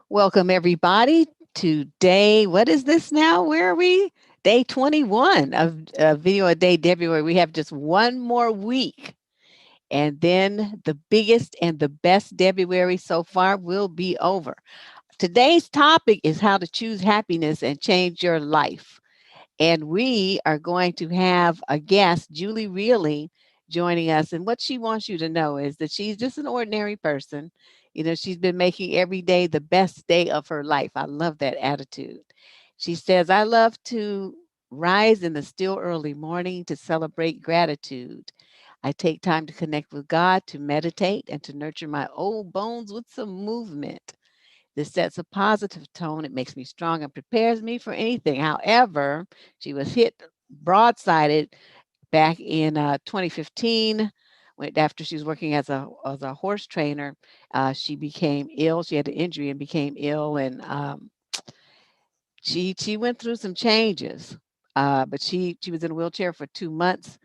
Welcome, everybody, to day, what is this now? Where are we? Day 21 of Video-A-Day Debruary. We have just one more week, and then the biggest and the best February so far will be over. Today's topic is how to choose happiness and change your life. And we are going to have a guest, Juli Realy, joining us. And what she wants you to know is that she's just an ordinary person. She's been making every day the best day of her life. I love that attitude. She says, I love to rise in the still early morning to celebrate gratitude. I take time to connect with God, to meditate, and to nurture my old bones with some movement. This sets a positive tone. It makes me strong and prepares me for anything. However, she was hit broadsided back in 2015 after she was working as a horse trainer. She became ill. She had an injury and became ill, and she went through some changes. But she was in a wheelchair for 2 months,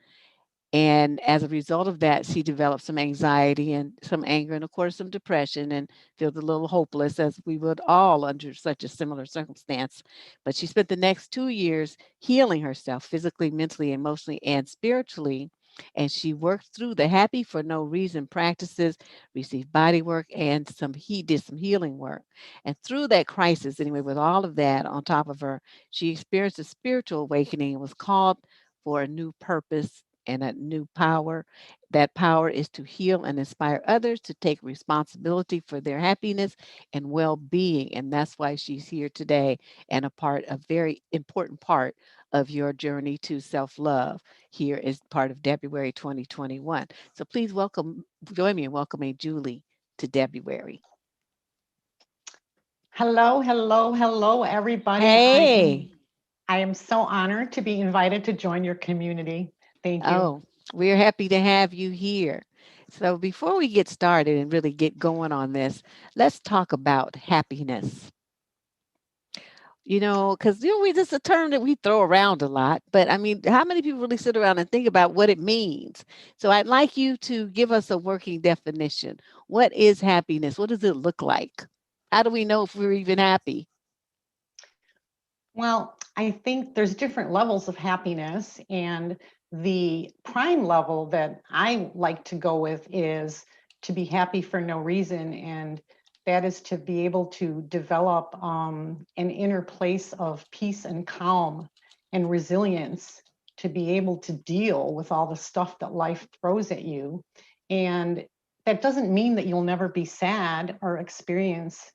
and as a result of that, she developed some anxiety and some anger and, of course, some depression and felt a little hopeless, as we would all under such a similar circumstance. But she spent the next 2 years healing herself physically, mentally, emotionally, and spiritually. And she worked through the happy for no reason practices, received body work, and he did some healing work. And through that crisis, anyway, with all of that on top of her, she experienced a spiritual awakening and was called for a new purpose and a new power. That power is to heal and inspire others to take responsibility for their happiness and well being. And that's why she's here today and a very important part of your journey to self love here is part of February 2021. So please join me in welcoming Juli to February. Hello, hello, hello, everybody. Hey. I am so honored to be invited to join your community. Thank you. Oh, we're happy to have you here. So, before we get started and really get going on this, let's talk about happiness. Because it's a term that we throw around a lot, but I mean, how many people really sit around and think about what it means? So, I'd like you to give us a working definition. What is happiness? What does it look like? How do we know if we're even happy? Well, I think there's different levels of happiness, and the prime level that I like to go with is to be happy for no reason. And that is to be able to develop an inner place of peace and calm and resilience to be able to deal with all the stuff that life throws at you. And that doesn't mean that you'll never be sad or experience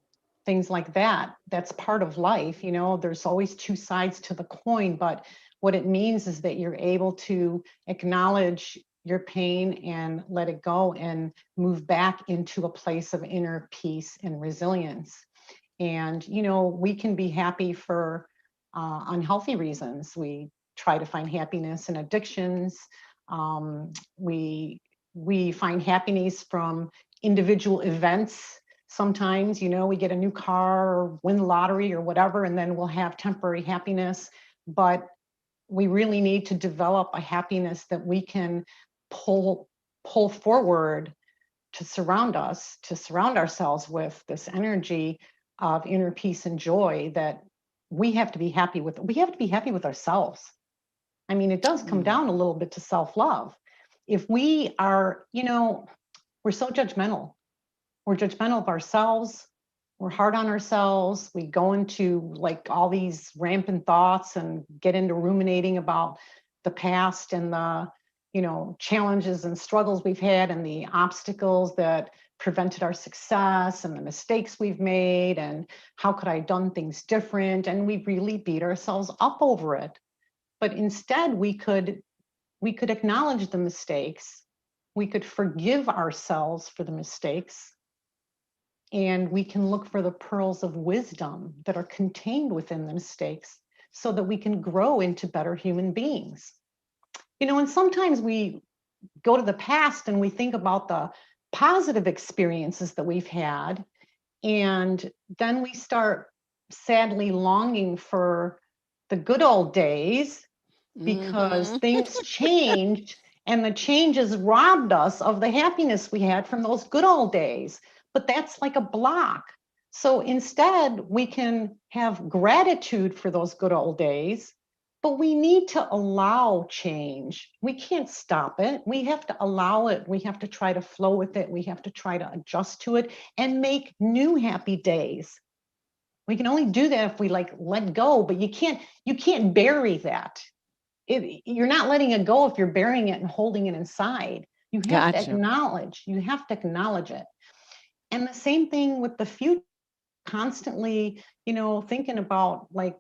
things like that. That's part of life. There's always two sides to the coin, but what it means is that you're able to acknowledge your pain and let it go and move back into a place of inner peace and resilience. And we can be happy for unhealthy reasons. We try to find happiness in addictions. Um, we we find happiness from individual events. Sometimes, we get a new car or win the lottery or whatever, and then we'll have temporary happiness. But we really need to develop a happiness that we can pull pull forward to surround ourselves with this energy of inner peace and joy that we have to be happy with. We have to be happy with ourselves. I mean, it does come Mm. down a little bit to self-love. If we are, we're so judgmental. We're judgmental of ourselves. We're hard on ourselves. We go into like all these rampant thoughts and get into ruminating about the past and the, challenges and struggles we've had and the obstacles that prevented our success and the mistakes we've made and how could I have done things different, and we really beat ourselves up over it. But instead we could acknowledge the mistakes. We could forgive ourselves for the mistakes, and we can look for the pearls of wisdom that are contained within the mistakes so that we can grow into better human beings. And sometimes we go to the past and we think about the positive experiences that we've had, and then we start sadly longing for the good old days because Hmm. things changed, and the changes robbed us of the happiness we had from those good old days. But that's like a block. So instead, we can have gratitude for those good old days, but we need to allow change. We can't stop it. We have to allow it. We have to try to flow with it. We have to try to adjust to it and make new happy days. We can only do that if we like let go, but you can't bury that. You're not letting it go if you're burying it and holding it inside. Gotcha. You have to acknowledge it. And the same thing with the future, constantly, thinking about, like,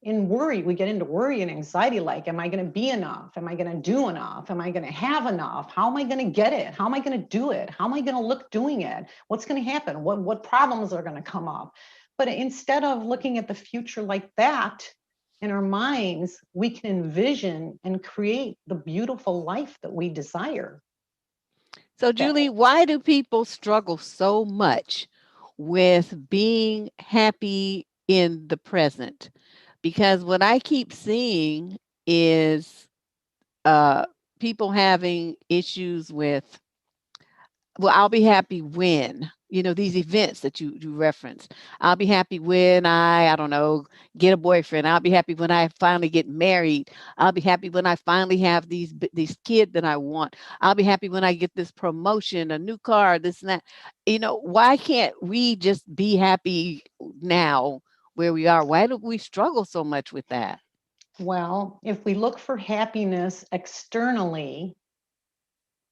in worry, we get into worry and anxiety, like, am I going to be enough? Am I going to do enough? Am I going to have enough? How am I going to get it? How am I going to do it? How am I going to look doing it? What's going to happen? What problems are going to come up? But instead of looking at the future like that, in our minds, we can envision and create the beautiful life that we desire. So, That Julie, why do people struggle so much with being happy in the present? Because what I keep seeing is uh, people having issues with, well, I'll be happy when, these events that you referenced. I'll be happy when I don't know, get a boyfriend. I'll be happy when I finally get married. I'll be happy when I finally have these kids that I want. I'll be happy when I get this promotion, a new car, this and that. Why can't we just be happy now where we are? Why do we struggle so much with that? Well, if we look for happiness externally,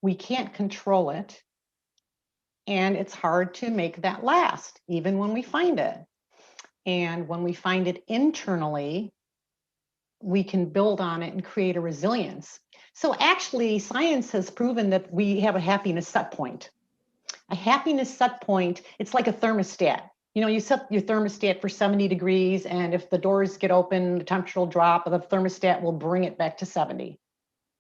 we can't control it. And it's hard to make that last, even when we find it. And when we find it internally, we can build on it and create a resilience. So actually, science has proven that we have a happiness set point. A happiness set point, it's like a thermostat. You set your thermostat for 70 degrees, and if the doors get open, the temperature will drop, the thermostat will bring it back to 70.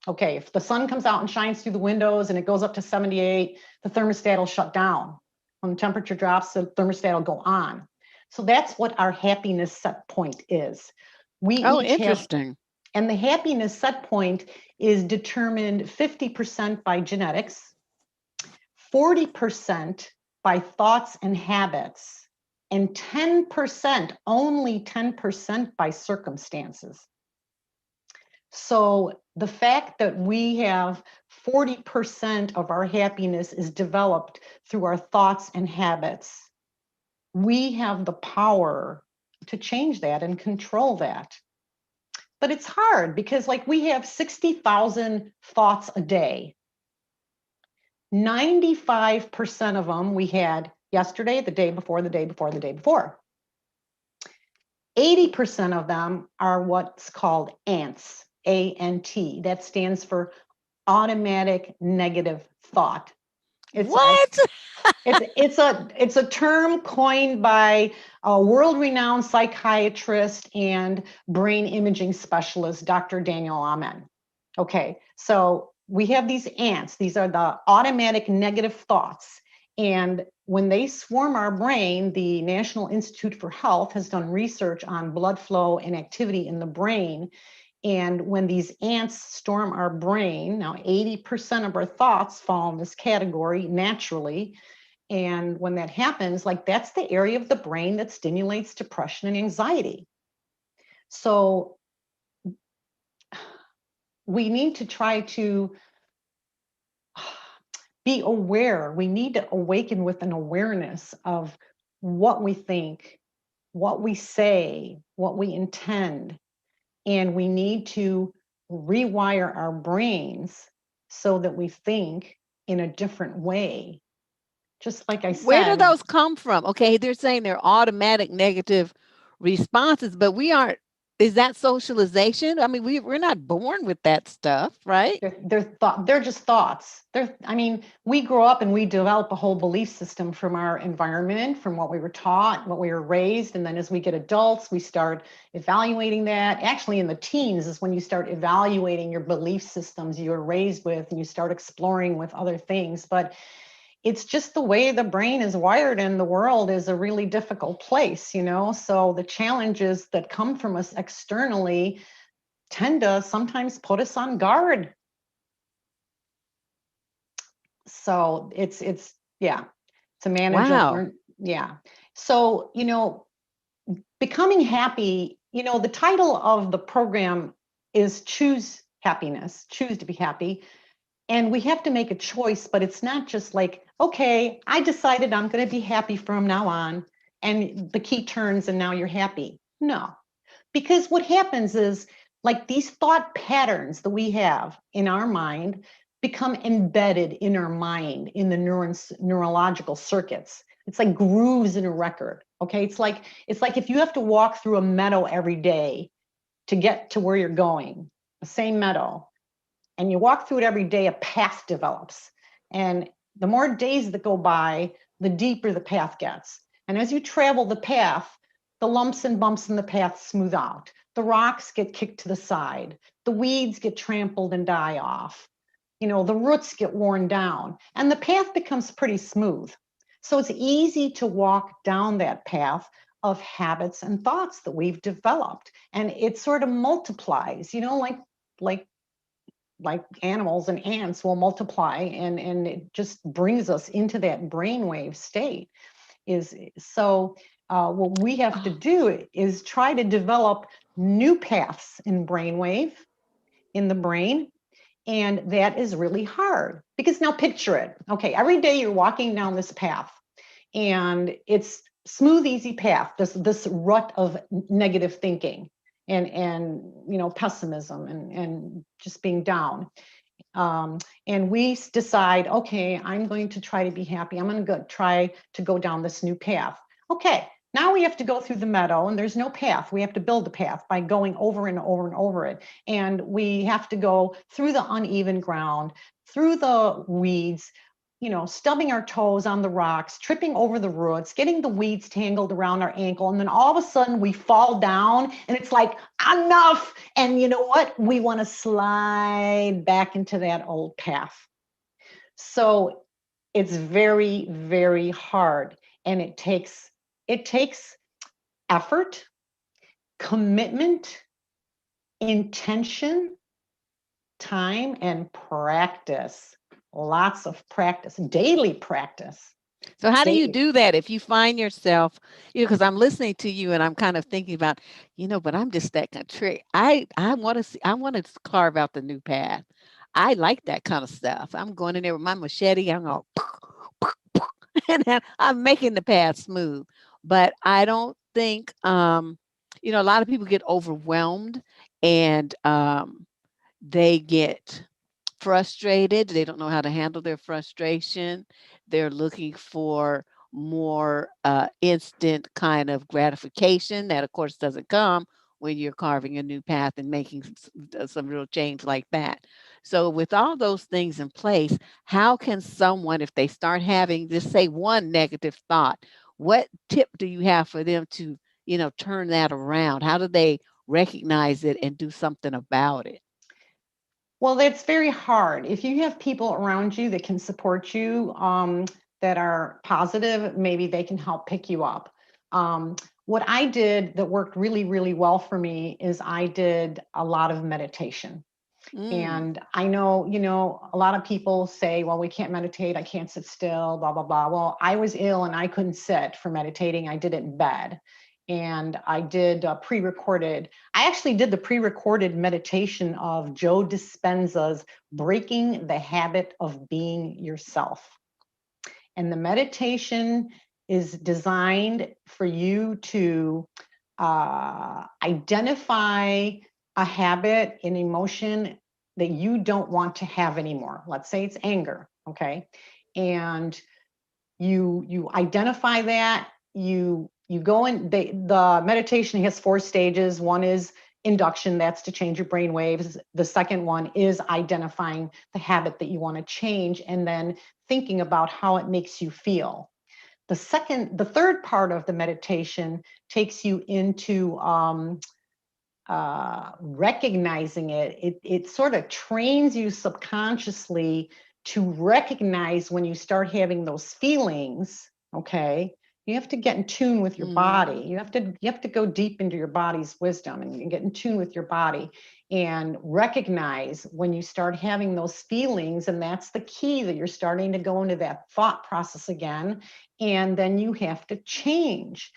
Okay, if the sun comes out and shines through the windows and it goes up to 78, the thermostat will shut down. When the temperature drops, the thermostat will go on. So that's what our happiness set point is. We Oh, each have, interesting. and the happiness set point is determined 50% by genetics, 40% by thoughts and habits, and 10%, only 10% by circumstances. So the fact that we have 40% of our happiness is developed through our thoughts and habits, we have the power to change that and control that. But it's hard because, like, we have 60,000 thoughts a day. 95% of them we had yesterday, the day before, the day before, the day before. 80% of them are what's called ANT, A-N-T. That stands for automatic negative thought. What? It's a term coined by a world-renowned psychiatrist and brain imaging specialist, Dr. Daniel Amen. Okay, so we have these ants. These are the automatic negative thoughts. And when they swarm our brain, the National Institute for Health has done research on blood flow and activity in the brain. And when these ants storm our brain, now 80% of our thoughts fall in this category naturally. And when that happens, like, that's the area of the brain that stimulates depression and anxiety. So we need to try to be aware. We need to awaken with an awareness of what we think, what we say, what we intend. And we need to rewire our brains so that we think in a different way. Just like I Where do said, those come from? Okay, they're saying they're automatic negative responses, but we aren't. Is that socialization? I mean, we're not born with that stuff, right? they're just thoughts. We grow up and we develop a whole belief system from our environment, from what we were taught, what we were raised, and then as we get adults, we start evaluating that. Actually, in the teens is when you start evaluating your belief systems you were raised with, and you start exploring with other things. But it's just the way the brain is wired, and the world is a really difficult place, so the challenges that come from us externally tend to sometimes put us on guard. So it's yeah, to manage Wow. yeah. So, becoming happy, the title of the program is Choose Happiness, choose to be happy. And we have to make a choice, but it's not just like, okay, I decided I'm going to be happy from now on, and the key turns and now you're happy. No, because what happens is like these thought patterns that we have in our mind become embedded in our mind in the neurological circuits. It's like grooves in a record. Okay. It's like if you have to walk through a meadow every day to get to where you're going, the same meadow, and you walk through it every day, a path develops. And the more days that go by, the deeper the path gets. And as you travel the path, the lumps and bumps in the path smooth out. The rocks get kicked to the side. The weeds get trampled and die off. The roots get worn down, and the path becomes pretty smooth. So it's easy to walk down that path of habits and thoughts that we've developed. And it sort of multiplies, like like animals and ants will multiply, and it just brings us into that brainwave state. Is so what we have to do is try to develop new paths in brainwave in the brain. And that is really hard, because now picture it. Okay, every day you're walking down this path, and it's smooth, easy path, this rut of negative thinking and pessimism and just being down. And we decide, okay, I'm going to try to be happy. I'm going to try to go down this new path. Okay, now we have to go through the meadow, and there's no path. We have to build a path by going over and over and over it. And we have to go through the uneven ground, through the weeds, stubbing our toes on the rocks, tripping over the roots, getting the weeds tangled around our ankle. And then all of a sudden we fall down, and it's like, enough. And you know what? We want to slide back into that old path. So it's very, very hard. And it takes effort, commitment, intention, time, and practice. Lots of practice, daily practice. So how do you do that if you find yourself, because I'm listening to you and I'm kind of thinking about, but I'm just that country. I want to see, I want to carve out the new path. I like that kind of stuff. I'm going in there with my machete. I'm going, and then I'm making the path smooth. But I don't think, a lot of people get overwhelmed, and they get frustrated. They don't know how to handle their frustration. They're looking for more instant kind of gratification that, of course, doesn't come when you're carving a new path and making some real change like that. So, with all those things in place, how can someone, if they start having, just say, one negative thought, what tip do you have for them to, turn that around? How do they recognize it and do something about it? Well, that's very hard. If you have people around you that can support you, that are positive, maybe they can help pick you up. What I did that worked really, really well for me is I did a lot of meditation. And I know, a lot of people say, well, we can't meditate. I can't sit still, blah, blah, blah. Well, I was ill and I couldn't sit for meditating. I did it in bed. And I did I actually did the pre-recorded meditation of Joe Dispenza's Breaking the Habit of Being Yourself. And the meditation is designed for you to identify a habit, an emotion that you don't want to have anymore. Let's say it's anger, okay? And you identify that, you go in. The meditation has 4 stages. One is induction, that's to change your brain waves. The second one is identifying the habit that you want to change, and then thinking about how it makes you feel. The third part of the meditation takes you into recognizing it. It sort of trains you subconsciously to recognize when you start having those feelings, okay? You have to get in tune with your body. Mm. You have to go deep into your body's wisdom and get in tune with your body and recognize when you start having those feelings. And that's the key, that you're starting to go into that thought process again. And then you have to change.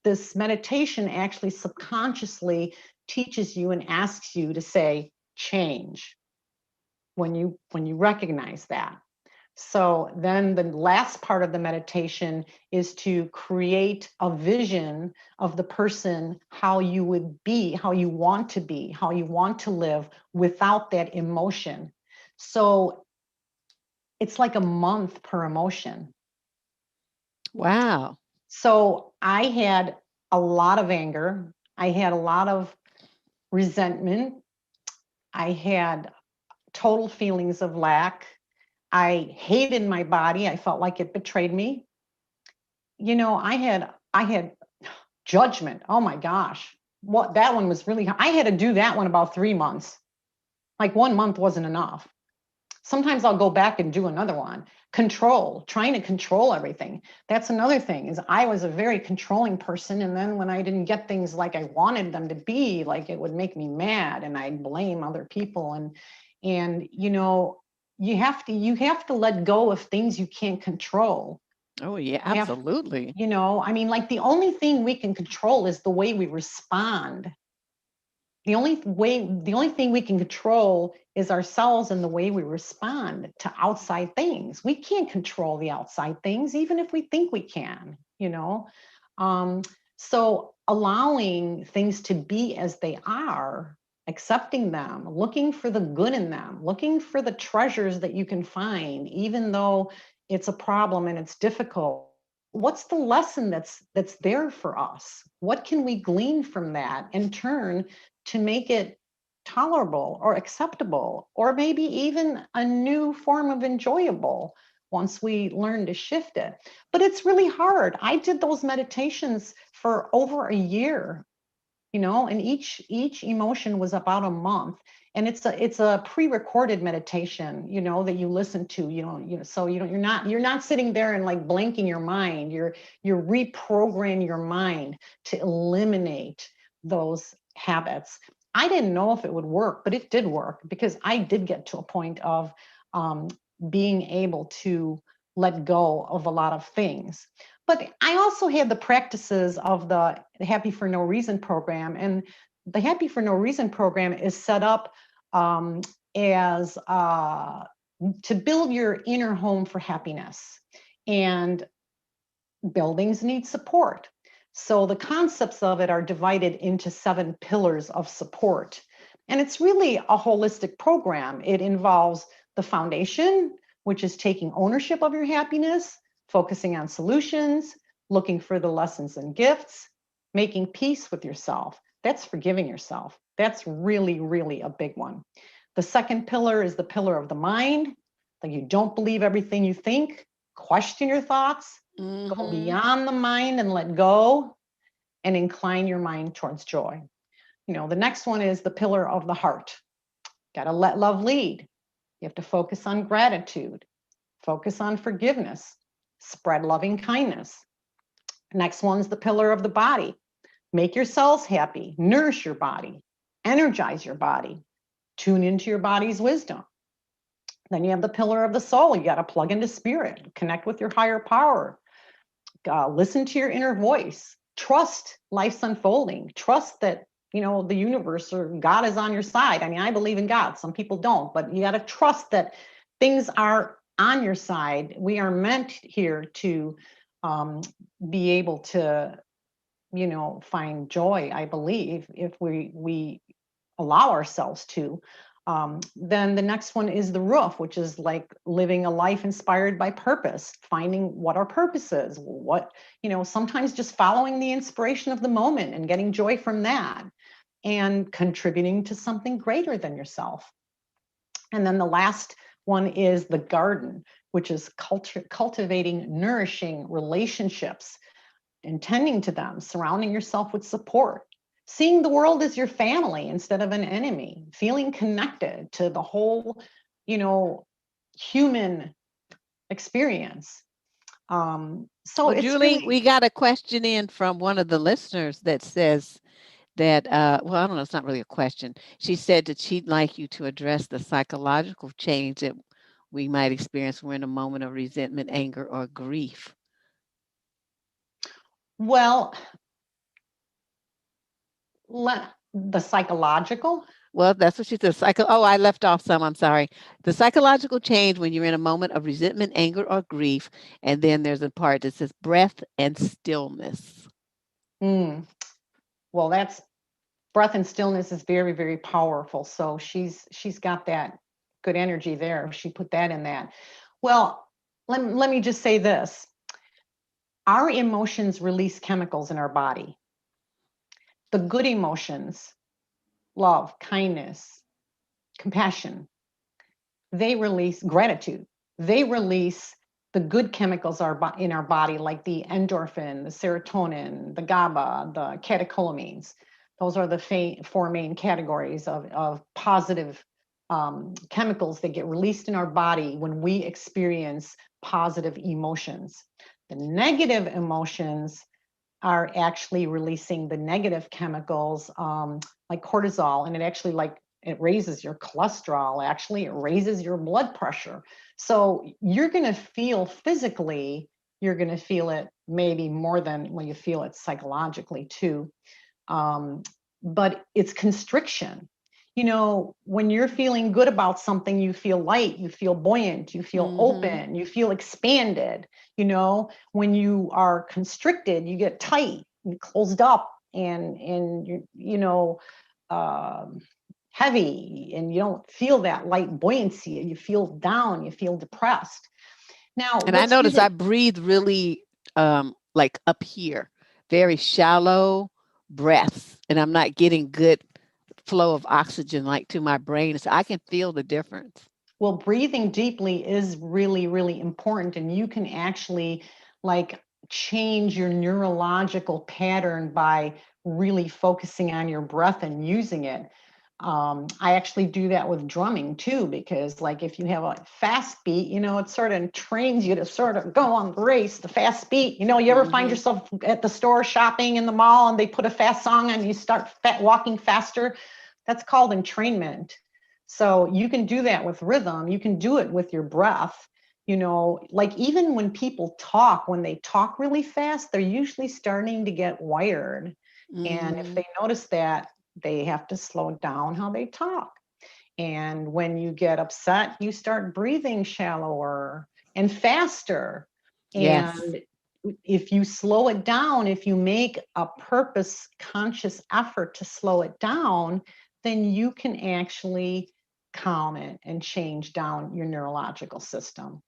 This meditation actually subconsciously teaches you and asks you to say change when you recognize that. So then the last part of the meditation is to create a vision of the person, how you would be, how you want to be, how you want to live without that emotion. So it's like a month per emotion. Wow. So I had a lot of anger. I had a lot of resentment. I had total feelings of lack. I hated my body. I felt like it betrayed me. I had judgment. Oh my gosh. What that one was really, I had to do that one about 3 months. Like 1 month wasn't enough. Sometimes I'll go back and do another one. Control, trying to control everything. That's another thing, is I was a very controlling person. And then when I didn't get things like I wanted them to be, like, it would make me mad and I'd blame other people. And you have to let go of things you can't control. Oh, yeah, You have, absolutely. like, the only thing we can control is the way we respond. The only thing we can control is ourselves and the way we respond to outside things. We can't control the outside things, even if we think we can. Um, so allowing things to be as they are, accepting them, looking for the good in them, looking for the treasures that you can find, even though it's a problem and it's difficult. What's the lesson that's there for us? What can we glean from that and turn to make it tolerable or acceptable, or maybe even a new form of enjoyable once we learn to shift it? But it's really hard. I did those meditations for over a year, and each emotion was about a month. And it's a pre-recorded meditation, that you listen to, so you're not sitting there and like blanking your mind. You're reprogramming your mind to eliminate those habits. I didn't know if it would work, but it did work, because I did get to a point of um, being able to let go of a lot of things. But I also had the practices of the Happy for No Reason program. And the Happy for No Reason program is set up as to build your inner home for happiness. And buildings need support. So the concepts of it are divided into 7 pillars of support. And it's really a holistic program. It involves the foundation, which is taking ownership of your happiness, focusing on solutions, looking for the lessons and gifts, making peace with yourself. That's forgiving yourself. That's really, really a big one. The second pillar is the pillar of the mind. Like, you don't believe everything you think, question your thoughts, go beyond the mind and let go, and incline your mind towards joy. The next one is the pillar of the heart. Got to let love lead. You have to focus on gratitude, focus on forgiveness, spread loving kindness. Next one's the pillar of the body. Make your cells happy, nourish your body, energize your body, tune into your body's wisdom. Then you have the pillar of the soul. You got to plug into spirit, connect with your higher power, listen to your inner voice, trust life's unfolding, trust that the universe or God is on your side. I mean, I believe in God. Some people don't, but you got to trust that things are on your side. We are meant here to be able to find joy, I believe, if we allow ourselves to. Then the next one is the roof, which is like living a life inspired by purpose, finding what our purpose is, sometimes just following the inspiration of the moment and getting joy from that, and contributing to something greater than yourself. And then the last one is the garden, which is cultivating nourishing relationships, intending to them, surrounding yourself with support, seeing the world as your family instead of an enemy, feeling connected to the whole, human experience. So Well, it's Julie, really, we got a question in from one of the listeners that says that, well, I don't know, it's not really a question. She said that she'd like you to address the psychological change that we might experience when we're in a moment of resentment, anger, or grief. well, the psychological. Well, that's what she said. Oh, I left off some. I'm sorry. The psychological change when you're in a moment of resentment, anger, or grief. And then there's a part that says breath and stillness. Mm, well, that's breath and stillness is very, very powerful. So she's got that good energy there. She put that in that. Well, let me just say this. Our emotions release chemicals in our body. The good emotions, love, kindness, compassion, they release gratitude. They release the good chemicals in our body, like the endorphin, the serotonin, the GABA, the catecholamines. Those are the four main categories of positive chemicals that get released in our body when we experience positive emotions. The negative emotions are actually releasing the negative chemicals like cortisol, and it actually it raises your cholesterol. Actually, it raises your blood pressure. So you're going to feel physically, you're going to feel it maybe more than when you feel it psychologically too. But it's constriction. You know, when you're feeling good about something, you feel light, you feel buoyant, you feel open, you feel expanded. You know, when you are constricted, you get tight and closed up, and heavy, and you don't feel that light buoyancy. You feel down, you feel depressed. Now, And I what's notice I really breathe really like up here, very shallow breaths, and I'm not getting good flow of oxygen like to my brain. So I can feel the difference. Well, breathing deeply is really, really important. And you can actually like change your neurological pattern by really focusing on your breath and using it. I actually do that with drumming too, because like if you have a fast beat, you know, it sort of trains you to sort of go on the race, the fast beat. You know, you ever find yourself at the store shopping in the mall and they put a fast song on and you start walking faster? That's called entrainment. So you can do that with rhythm. You can do it with your breath. You know, like even when people talk, when they talk really fast, they're usually starting to get wired. And if they notice that, they have to slow down how they talk. And when you get upset, you start breathing shallower and faster. Yes. And if you slow it down, if you make a purpose conscious effort to slow it down, then you can actually calm it and change down your neurological system,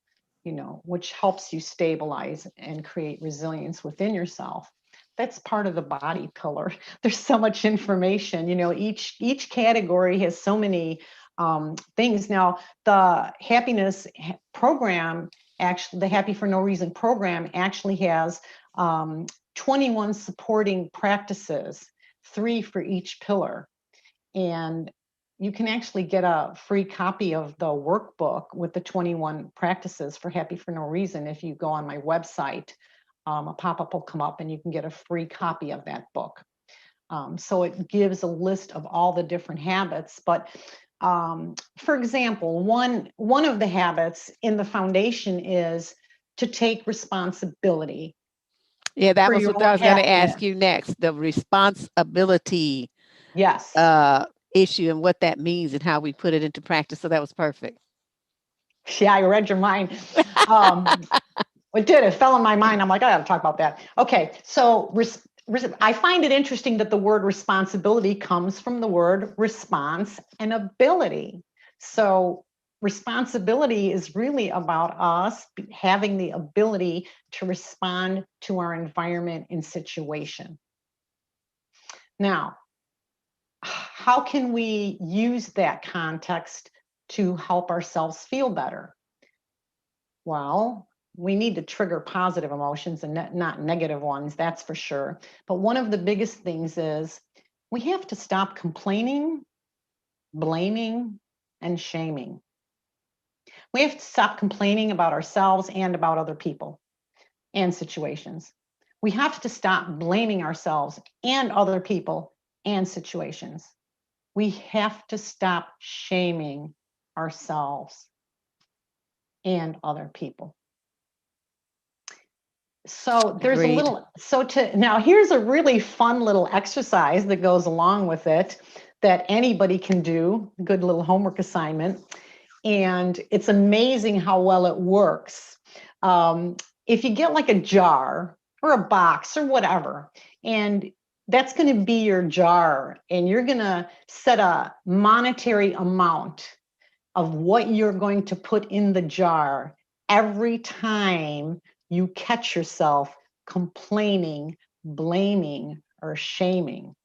you know, which helps you stabilize and create resilience within yourself. That's part of the body pillar. There's so much information, you know, each category has so many things. Now, the happiness program, actually, the Happy for No Reason program actually has 21 supporting practices, 3 for each pillar. And you can actually get a free copy of the workbook with the 21 practices for Happy for No Reason. If you go on my website, a pop-up will come up and you can get a free copy of that book. So it gives a list of all the different habits. But for example, one of the habits in the foundation is to take responsibility Yeah, that for was your what own I was going to happiness. ask you next. The responsibility Yes. issue and what that means and how we put it into practice. So that was perfect. Yeah, I read your mind. Um, it did. It fell in my mind. I'm like, I got to talk about that. Okay, so I find it interesting that the word responsibility comes from the word response and ability. So responsibility is really about us having the ability to respond to our environment and situation. Now, how can we use that context to help ourselves feel better? Well, we need to trigger positive emotions and not negative ones, that's for sure. But one of the biggest things is we have to stop complaining, blaming, and shaming. We have to stop complaining about ourselves and about other people. and situations. We have to stop blaming ourselves and other people and situations. We have to stop shaming ourselves and other people. So there's a Agreed. little, now here's a really fun little exercise that goes along with it that anybody can do, good little homework assignment. And it's amazing how well it works. If you get like a jar or a box or whatever, and that's going to be your jar, and you're going to set a monetary amount of what you're going to put in the jar every time you catch yourself complaining, blaming, or shaming.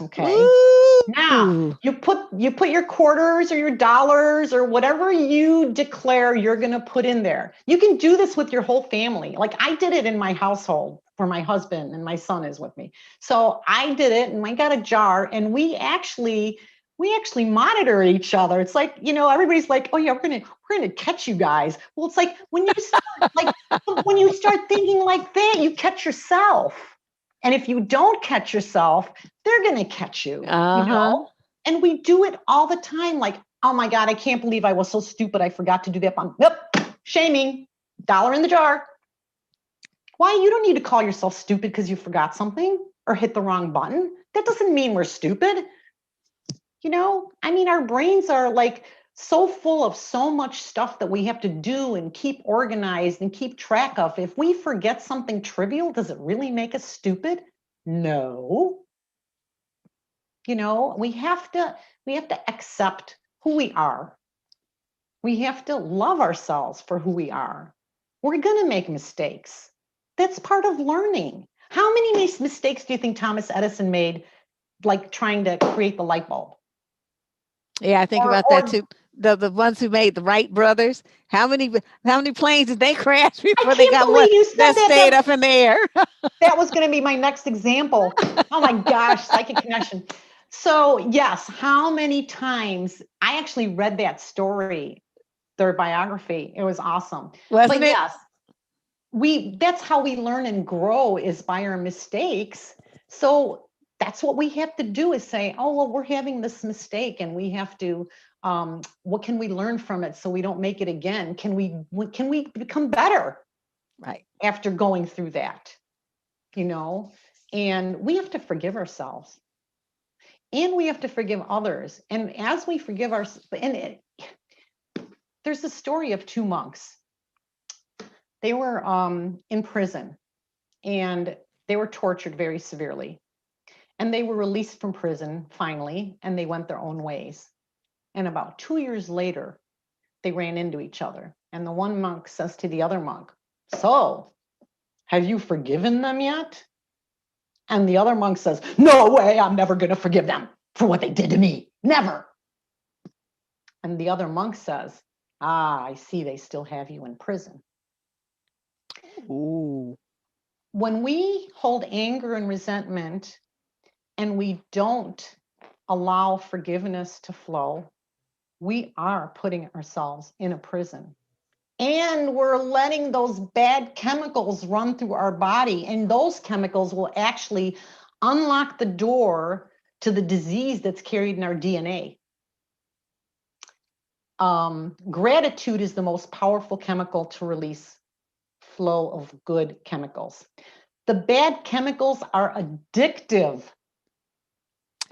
Okay. Ooh. Now you put your quarters or your dollars or whatever you declare you're going to put in there. You can do this with your whole family. Like I did it in my household for my husband, and my son is with me. So I did it, and I got a jar, and we actually monitor each other. It's like, everybody's like, oh yeah, we're gonna catch you guys. Well, it's like when you start thinking like that, you catch yourself. And if you don't catch yourself, they're going to catch you, And we do it all the time. Like, oh my God, I can't believe I was so stupid. I forgot to do that. Nope, shaming, dollar in the jar. Why? You don't need to call yourself stupid because you forgot something or hit the wrong button. That doesn't mean we're stupid. Our brains are like so full of so much stuff that we have to do and keep organized and keep track of. If we forget something trivial, does it really make us stupid? No. We have to accept who we are. We have to love ourselves for who we are. We're going to make mistakes. That's part of learning. How many mistakes do you think Thomas Edison made, like trying to create the light bulb? Yeah, I think about that too. The ones who made the Wright brothers, how many planes did they crash before they got one that stayed up in the air? That was going to be my next example. Oh my gosh, psychic connection. So yes, how many times I actually read that story, their biography. It was awesome. Wasn't it? Yes, that's how we learn and grow, is by our mistakes. So that's what we have to do, is say, oh, well, we're having this mistake and we have to, what can we learn from it so we don't make it again? Can we become better? Right. After going through that, and we have to forgive ourselves and we have to forgive others. And as we forgive ourselves, there's a story of two monks. They were in prison and they were tortured very severely. And they were released from prison finally, and they went their own ways. And about 2 years later, they ran into each other. And the one monk says to the other monk, so, have you forgiven them yet? And the other monk says, no way, I'm never going to forgive them for what they did to me. Never. And the other monk says, I see they still have you in prison. Ooh. When we hold anger and resentment and we don't allow forgiveness to flow, we are putting ourselves in a prison. And we're letting those bad chemicals run through our body. And those chemicals will actually unlock the door to the disease that's carried in our DNA. Gratitude is the most powerful chemical to release flow of good chemicals. The bad chemicals are addictive.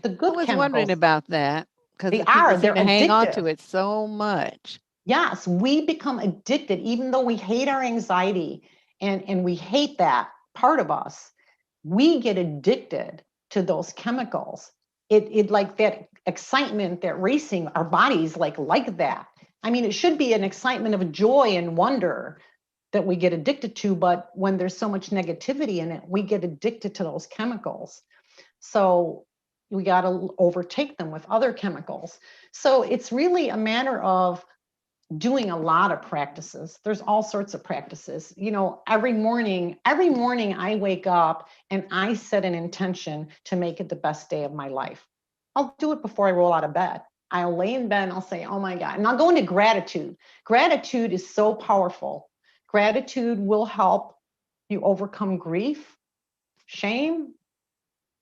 The good chemicals. I was wondering about that, because they're addictive. Hang on to it so much. Yes, we become addicted, even though we hate our anxiety and we hate that part of us. We get addicted to those chemicals. It like that excitement, that racing, our bodies like that. I mean, it should be an excitement of joy and wonder that we get addicted to, but when there's so much negativity in it, we get addicted to those chemicals. So we got to overtake them with other chemicals. So it's really a matter of doing a lot of practices. There's all sorts of practices. Every morning I wake up and I set an intention to make it the best day of my life. I'll do it before I roll out of bed. I'll lay in bed and I'll say, oh my God. And I'll go into gratitude. Gratitude is so powerful. Gratitude will help You overcome grief, shame,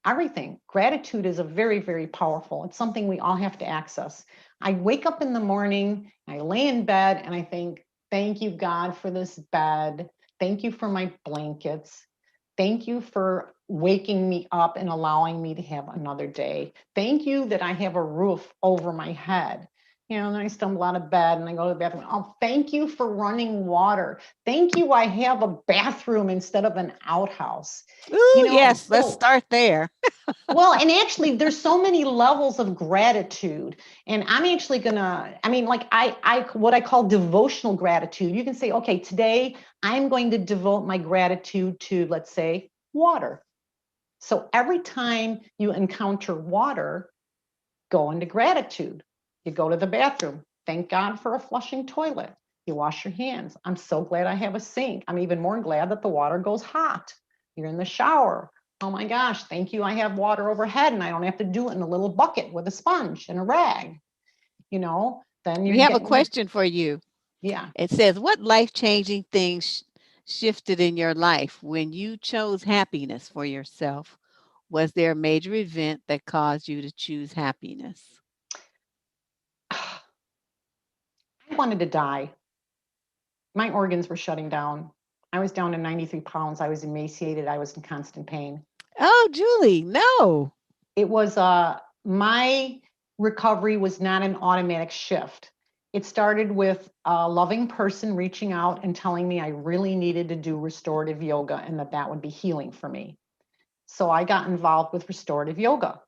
everything. Gratitude is a very, very powerful. It's something we all have to access. I wake up in the morning, I lay in bed, and I think, thank you, God, for this bed. Thank you for my blankets. Thank you for waking me up and allowing me to have another day. Thank you that I have a roof over my head. And I stumble out of bed and I go to the bathroom. Oh, thank you for running water. Thank you, I have a bathroom instead of an outhouse. Ooh, yes, let's So start there. well, and actually there's so many levels of gratitude. And I'm actually gonna, like I what I call devotional gratitude. You can say, okay, today I'm going to devote my gratitude to, let's say, water. So every time you encounter water, go into gratitude. You go to the bathroom. Thank God for a flushing toilet. You wash your hands. I'm so glad I have a sink. I'm even more glad that the water goes hot. You're in the shower. Oh my gosh, thank you. I have water overhead and I don't have to do it in a little bucket with a sponge and a rag. Then We you're have a getting, question for you. yeah. It says, what life-changing things shifted in your life when you chose happiness for yourself? Was there a major event that caused you to choose happiness? I wanted to die. My organs were shutting down. I was down to 93 pounds. I was emaciated. I was in constant pain. Oh, Julie, no. It was my recovery was not an automatic shift. It started with a loving person reaching out and telling me I really needed to do restorative yoga and that would be healing for me. So I got involved with restorative yoga.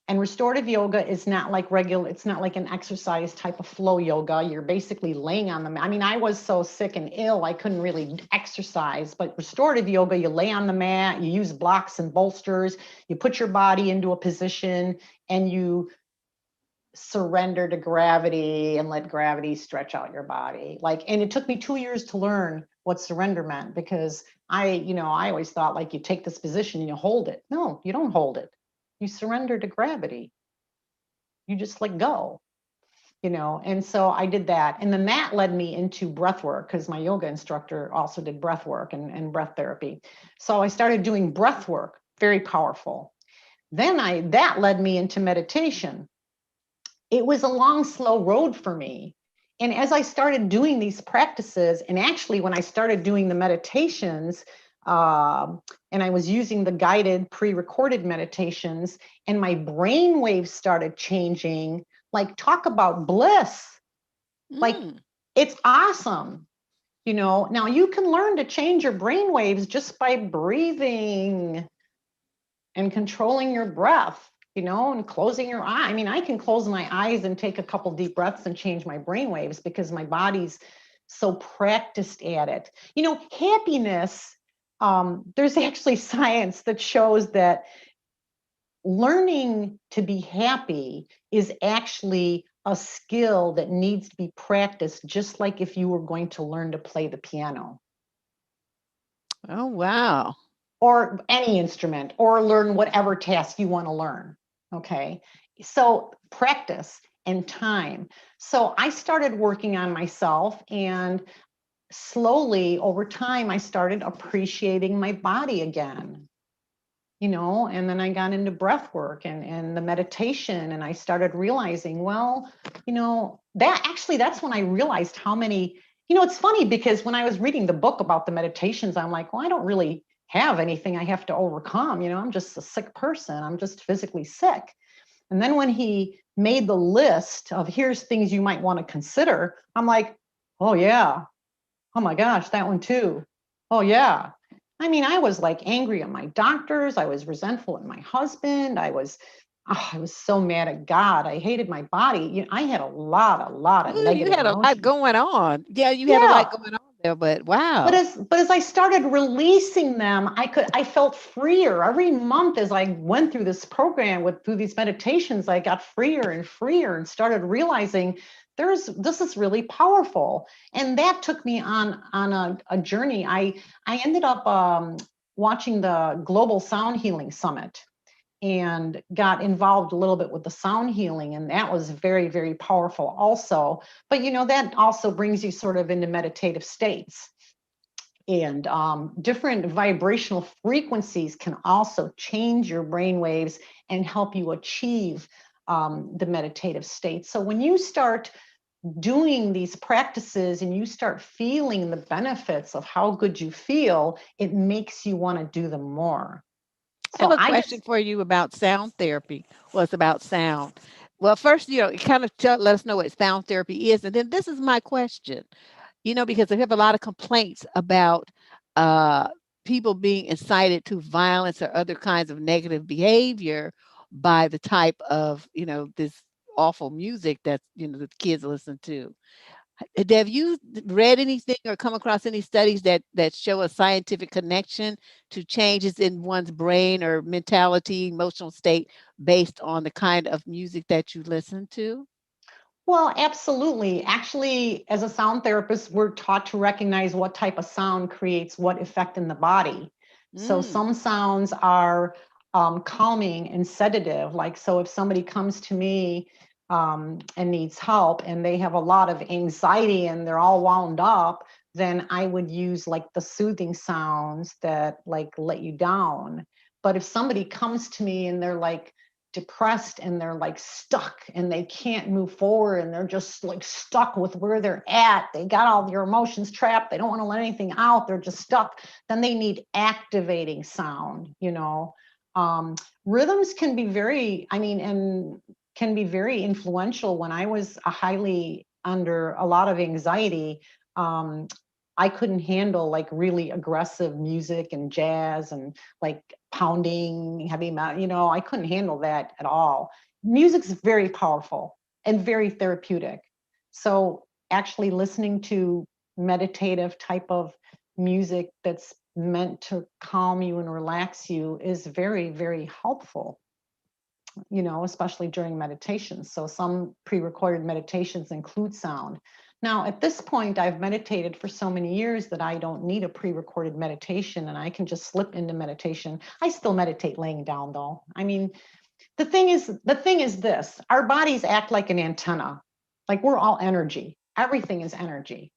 And restorative yoga is not like it's not like an exercise type of flow yoga. You're basically laying on the mat. I was so sick and ill, I couldn't really exercise. But restorative yoga, you lay on the mat, you use blocks and bolsters, you put your body into a position, and you surrender to gravity and let gravity stretch out your body. And it took me 2 years to learn what surrender meant, because I always thought, like, you take this position and you hold it. No, you don't hold it. You surrender to gravity. You just let go. And so I did that. And then that led me into breath work, because my yoga instructor also did breath work and breath therapy. So I started doing breath work, very powerful. Then that led me into meditation. It was a long, slow road for me. And as I started doing these practices, and actually when I started doing the meditations, and I was using the guided pre-recorded meditations, and my brain waves started changing, like, talk about bliss. Like, Mm. it's awesome. Now you can learn to change your brain waves just by breathing and controlling your breath, and closing your eye. I can close my eyes and take a couple deep breaths and change my brain waves because my body's so practiced at it. Happiness, there's actually science that shows that learning to be happy is actually a skill that needs to be practiced, just like if you were going to learn to play the piano Oh, wow. or any instrument, or learn whatever task you want to learn. Okay. So practice and time. So I started working on myself, and slowly over time, I started appreciating my body again. And then I got into breath work and the meditation, and I started realizing, well, that's when I realized how many, it's funny because when I was reading the book about the meditations, I'm like, well, I don't really have anything I have to overcome. I'm just a sick person. I'm just physically sick. And then when he made the list of here's things you might want to consider, I'm like, oh yeah, oh my gosh, that one too. Oh yeah. I was like angry at my doctors. I was resentful at my husband. I was so mad at God. I hated my body. I had a lot of Ooh, you negative had a lot emotions. going on. Yeah, you had a lot Yeah. going on there, but But wow. as I started releasing them, I felt freer. Every month as I went through this program through these meditations, I got freer and freer and started realizing this is really powerful. And that took me on a journey. I ended up watching the Global Sound Healing Summit and got involved a little bit with the sound healing, and that was very, very powerful also. But that also brings you sort of into meditative states. And different vibrational frequencies can also change your brain waves and help you achieve the meditative state. So when you start doing these practices and you start feeling the benefits of how good you feel, it makes you want to do them more. I have So a I question just, for you about sound therapy. Well, it's about sound. Well, first, kind of let us know what sound therapy is. And then this is my question, because I have a lot of complaints about uh, people being incited to violence or other kinds of negative behavior by the type of, this awful music that, the kids listen to. Have you read anything or come across any studies that show a scientific connection to changes in one's brain or mentality, emotional state based on the kind of music that you listen to? well, absolutely. Actually, as a sound therapist, we're taught to recognize what type of sound creates what effect in the body. So Mm. some sounds are calming and sedative. Like, so if somebody comes to me and needs help and they have a lot of anxiety and they're all wound up, then I would use like the soothing sounds that like let you down. But if somebody comes to me and they're like, depressed and they're like stuck and they can't move forward and they're just like stuck with where they're at, they got all their emotions trapped, they don't want to let anything out, they're just stuck, then they need activating sound. Rhythms can be very, and can be very influential. When I was a highly under a lot of anxiety, um, I couldn't handle like really aggressive music and jazz and like pounding heavy metal. I couldn't handle that at all. Music's very powerful and very therapeutic. So actually listening to meditative type of music that's meant to calm you and relax you is very, very helpful, especially during meditation. So some pre-recorded meditations include sound. Now, at this point, I've meditated for so many years that I don't need a pre-recorded meditation and I can just slip into meditation. I still meditate laying down though. The thing is this, our bodies act like an antenna. Like we're all energy. Everything is energy.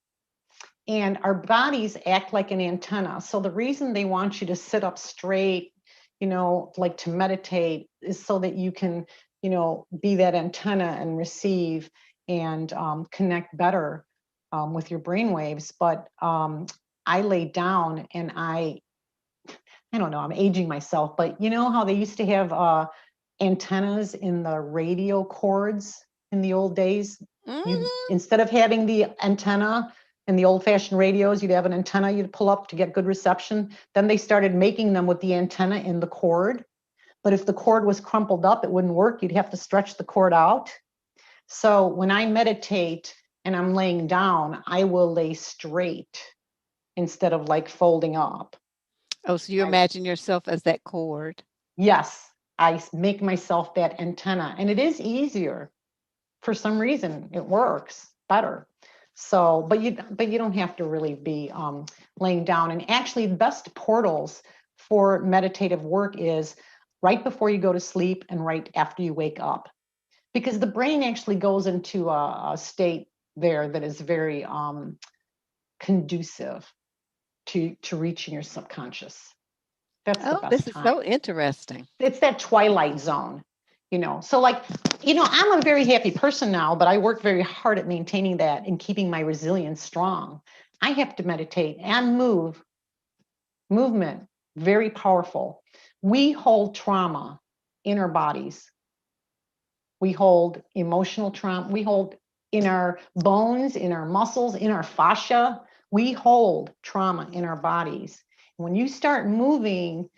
And our bodies act like an antenna. So the reason they want you to sit up straight, like to meditate, is so that you can, be that antenna and receive and connect better with your brain waves. But I lay down and I don't know, I'm aging myself, but you know how they used to have antennas in the radio cords in the old days? You, Hmm. instead of having the antenna in the old fashioned radios, you'd have an antenna you'd pull up to get good reception. Then they started making them with the antenna in the cord. But if the cord was crumpled up, it wouldn't work. You'd have to stretch the cord out. So when I meditate and I'm laying down, I will lay straight instead of like folding up. Oh, so you I, imagine yourself as that cord. yes, I make myself that antenna, and it is easier. For some reason it works better. So but you don't have to really be laying down. And actually the best portals for meditative work is right before you go to sleep and right after you wake up, because the brain actually goes into a state there that is very conducive to reaching your subconscious. That's the Oh, best this is time. so interesting. It's that twilight zone. So like, I'm a very happy person now, but I work very hard at maintaining that and keeping my resilience strong. I have to meditate and movement, very powerful. We hold trauma in our bodies. We hold emotional trauma. We hold in our bones, in our muscles, in our fascia. We hold trauma in our bodies. When you start moving,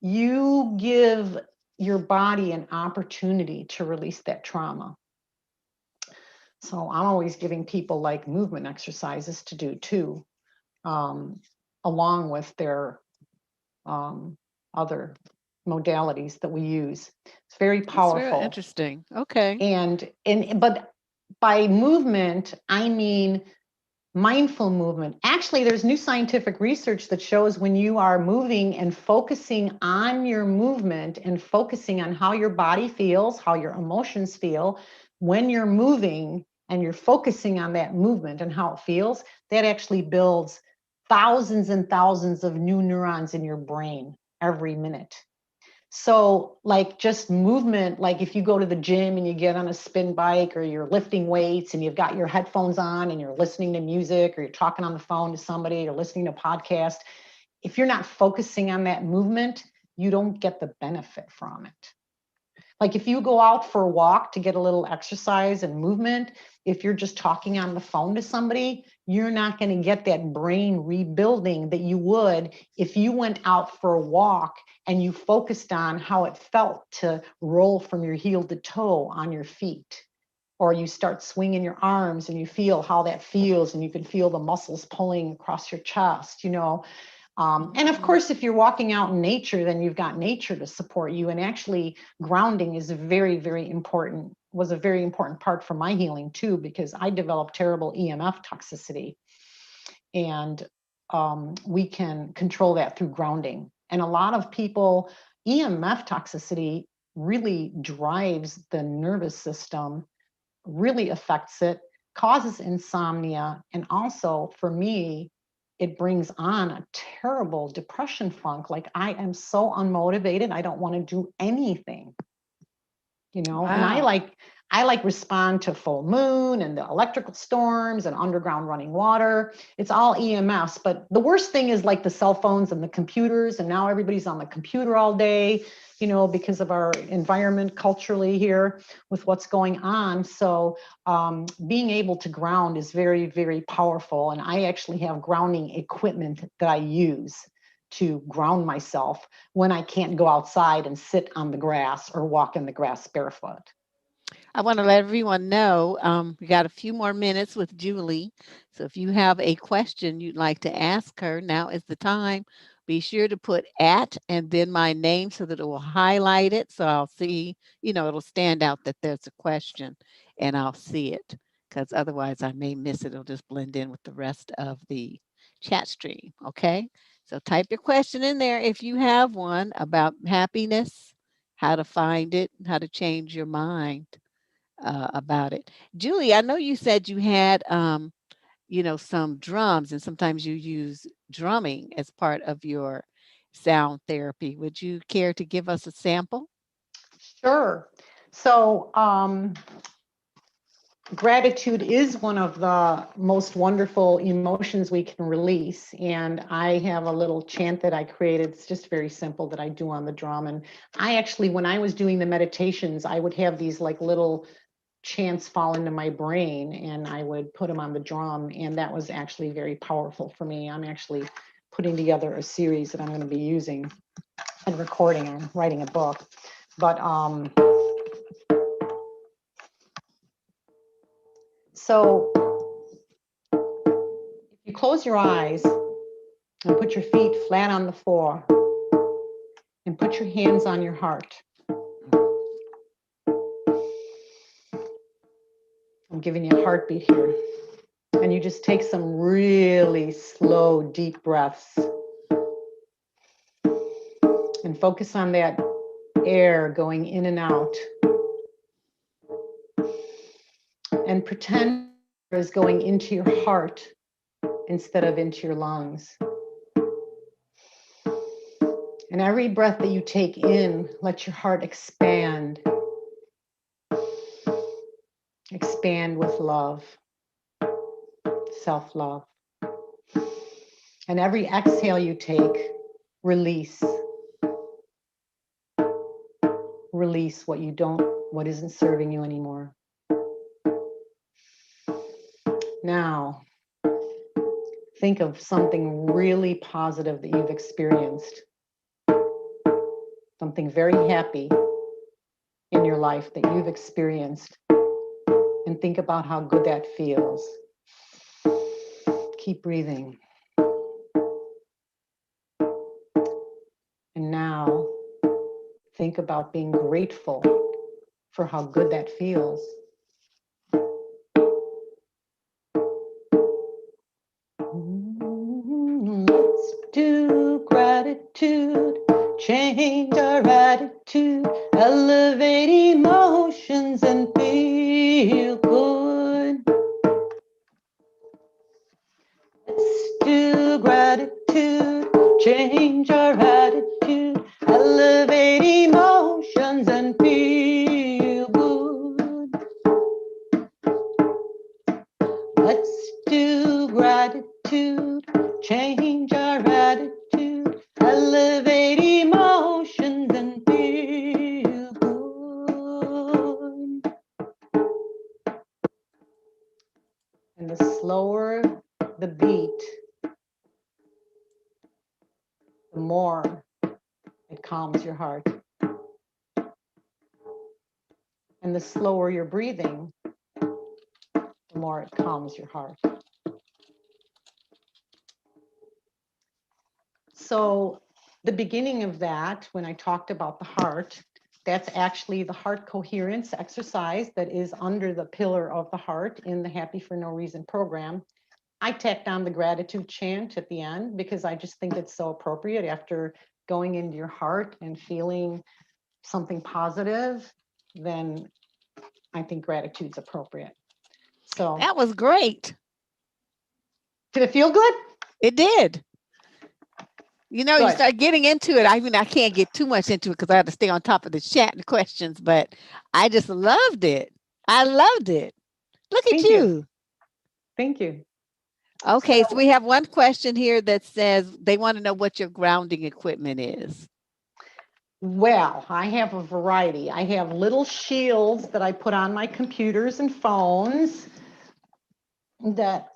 you give your body an opportunity to release that trauma. So I'm always giving people like movement exercises to do too, um, along with their other modalities that we use. It's very That's real powerful. interesting. Okay. But by movement, I mean mindful movement. Actually, there's new scientific research that shows when you are moving and focusing on your movement and focusing on how your body feels, how your emotions feel, when you're moving and you're focusing on that movement and how it feels, that actually builds thousands and thousands of new neurons in your brain every minute. So like just movement, like if you go to the gym and you get on a spin bike or you're lifting weights and you've got your headphones on and you're listening to music or you're talking on the phone to somebody or listening to a podcast, if you're not focusing on that movement, you don't get the benefit from it. Like if you go out for a walk to get a little exercise and movement, if you're just talking on the phone to somebody, you're not going to get that brain rebuilding that you would if you went out for a walk and you focused on how it felt to roll from your heel to toe on your feet. Or you start swinging your arms and you feel how that feels and you can feel the muscles pulling across your chest, you know. And of course, if you're walking out in nature, then you've got nature to support you. And actually, grounding is very, very important, was a very important part for my healing too, because I developed terrible EMF toxicity. And we can control that through grounding. And a lot of people, EMF toxicity really drives the nervous system, really affects it, causes insomnia. And also for me, it brings on a terrible depression funk. Like I am so unmotivated. I don't want to do anything, you know. Wow. And I like respond to full moon and the electrical storms and underground running water. It's all EMS. But the worst thing is like the cell phones and the computers. And now everybody's on the computer all day, you know, because of our environment culturally here with what's going on. So being able to ground is very, very powerful. And I actually have grounding equipment that I use to ground myself when I can't go outside and sit on the grass or walk in the grass barefoot. I want to let everyone know we got a few more minutes with Julie. So if you have a question you'd like to ask her, now is the time. Be sure to put at and then my name so that it will highlight it. So I'll see, you know, it'll stand out that there's a question and I'll see it because otherwise I may miss it. It'll just blend in with the rest of the chat stream. Okay. So type your question in there if you have one about happiness, how to find it, how to change your mind about it. Julie, I know you said you had, you know, some drums and sometimes you use drumming as part of your sound therapy. Would you care to give us a sample? Sure. So gratitude is one of the most wonderful emotions we can release. And I have a little chant that I created. It's just very simple that I do on the drum. And I actually, when I was doing the meditations, I would have these like little chants fall into my brain and I would put them on the drum. And that was actually very powerful for me. I'm actually putting together a series that I'm going to be using and recording. I'm writing a book. But so if you close your eyes and put your feet flat on the floor and put your hands on your heart. I'm giving you a heartbeat here. And you just take some really slow, deep breaths and focus on that air going in and out. And pretend air is going into your heart instead of into your lungs. And every breath that you take in, let your heart expand. Expand with love, self-love. And every exhale you take, release. Release what you don't, what isn't serving you anymore. Now, think of something really positive that you've experienced. Something very happy in your life that you've experienced. And think about how good that feels. Keep breathing. And now, think about being grateful for how good that feels. Let's do gratitude, change our attitude, elevate emotions and feel good. Let's do gratitude. the beat, the more it calms your heart. And the slower you're breathing, the more it calms your heart. So the beginning of that, when I talked about the heart, that's actually the heart coherence exercise that is under the pillar of the heart in the Happy for No Reason program. I tacked on the gratitude chant at the end because I just think it's so appropriate after going into your heart and feeling something positive, then I think gratitude's appropriate. So That was great. did it feel good? It did. You know, you Good. start getting into it. I mean, I can't get too much into it because I have to stay on top of the chat and questions, but I just loved it. I loved it. Look at Thank you. you. Thank you. Okay, so we have one question here that says they want to know what your grounding equipment is. Well, I have a variety. I have little shields that I put on my computers and phones that,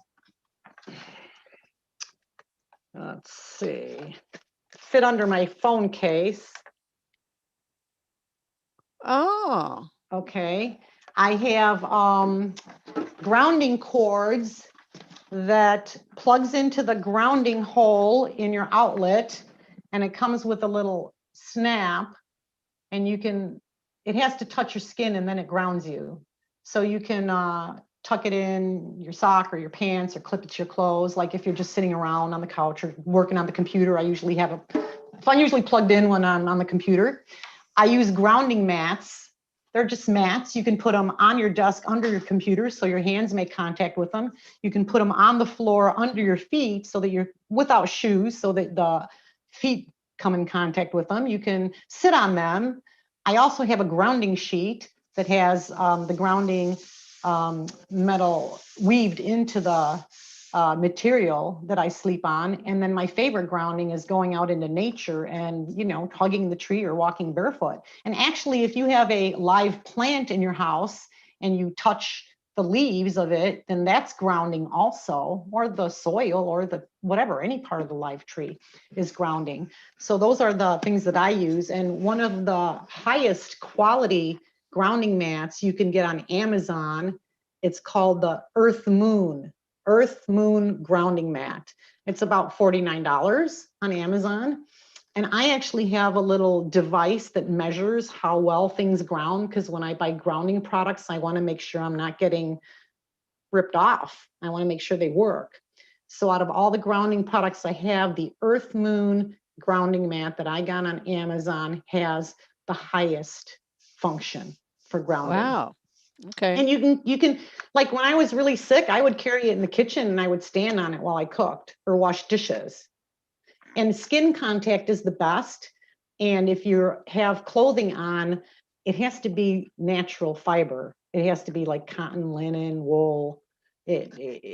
let's see, fit under my phone case. Oh. Okay. I have grounding cords that plugs into the grounding hole in your outlet, and it comes with a little snap, and you can, it has to touch your skin and then it grounds you. So you can tuck it in your sock or your pants or clip it to your clothes. Like if you're just sitting around on the couch or working on the computer, I'm usually plugged in when I'm on the computer. I use grounding mats. They're just mats. You can put them on your desk under your computer so your hands make contact with them. You can put them on the floor under your feet so that you're without shoes so that the feet come in contact with them. You can sit on them. I also have a grounding sheet that has the grounding metal weaved into the material that I sleep on. And then my favorite grounding is going out into nature and, you know, hugging the tree or walking barefoot. And actually, if you have a live plant in your house and you touch the leaves of it, then that's grounding also, or the soil or the whatever, any part of the live tree is grounding. So those are the things that I use. And one of the highest quality grounding mats you can get on Amazon, it's called the Earth Moon grounding mat. It's about $49 on Amazon. And I actually have a little device that measures how well things ground, because when I buy grounding products, I want to make sure I'm not getting ripped off. I want to make sure they work. So out of all the grounding products I have, the Earth Moon grounding mat that I got on Amazon has the highest function for grounding. Wow. Okay. And you can, like when I was really sick, I would carry it in the kitchen and I would stand on it while I cooked or washed dishes. And skin contact is the best. And if you have clothing on, it has to be natural fiber. It has to be like cotton, linen, wool.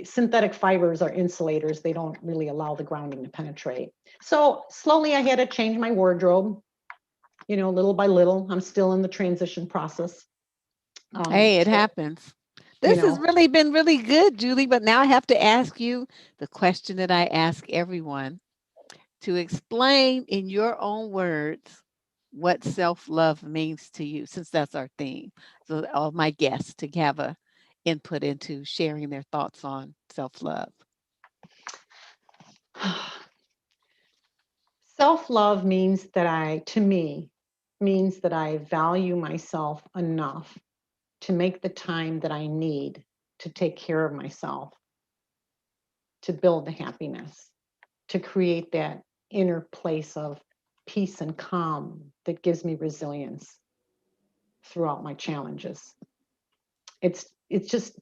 Synthetic fibers are insulators. They don't really allow the grounding to penetrate. So slowly I had to change my wardrobe, you know, little by little. I'm still in the transition process. Hey, it happens. This has really been really good, Julie, but now I have to ask you the question that I ask everyone to explain in your own words what self-love means to you, since that's our theme. So all my guests to have a input into sharing their thoughts on self-love. Self-love means that to me, means that I value myself enough to make the time that I need to take care of myself, to build the happiness, to create that inner place of peace and calm that gives me resilience throughout my challenges. It's just